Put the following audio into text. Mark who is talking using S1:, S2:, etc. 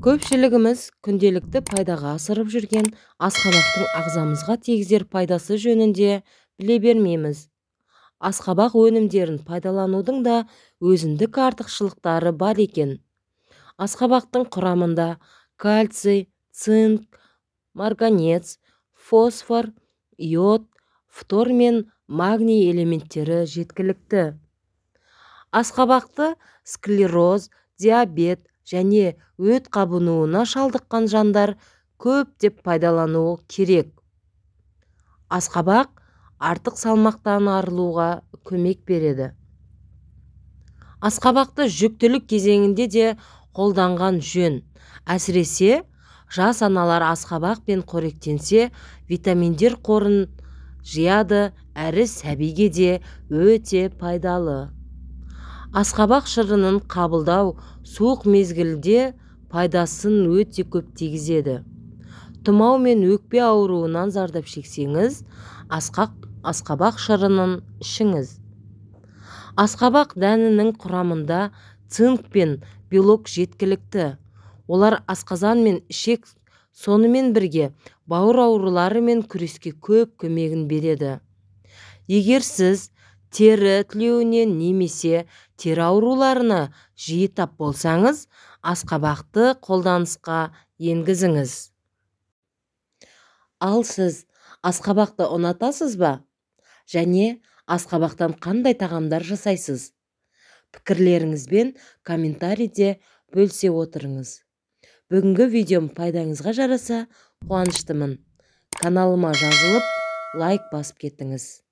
S1: Көпшілігіміз күнделікті пайдаға асырып жүрген асқабақтың ағзамызға тигізер пайдасы жөнінде біле бермейміз. Асқабақ өнімдерін пайдаланудың да өзіндік артықшылықтары бар екен. Асқабақтың құрамында кальций, цинк, марганец, фосфор, йод, фтор мен магний элементтері жеткілікті. Асқабақты склероз, диабет және өт қабынуына шалдыққан жандар көп деп пайдалануы керек. Асқабақ артық салмақтан арылуға көмек береді. Асқабақты жүктілік кезеңінде де қолданған жөн. Әсіресе жас аналар асқабақпен қоректенсе, витаминдер қорын жияды, әрі сәбиге де өте пайдалы. Асқабақ шырынын қабылдау суық мезгілде пайдасын өте көп тигізеді. Тұмау мен өкпе ауруынан зардап шексеңіз, асқабақ шырынын ішіңіз. Асқабақ дәнінің құрамында цинк пен белок жеткілікті. Олар асқазан мен ішек, сонымен бірге бауыр ауруларымен күреске көп көмегін береді. Егер сіз тері түлеуінен немесе тері ауруларына жиі тап болсаңыз, асқабақты қолданысқа енгізіңіз. Ал сіз асқабақты ұнатасыз ба? Және асқабақтан қандай тағамдар жасайсыз? Пікірлеріңізбен комментарийде бөлісе отырыңыз. Бүгінгі видеом пайдаңызға жараса, қуаныштымын. Каналыма жазылып, лайк басып кетіңіз.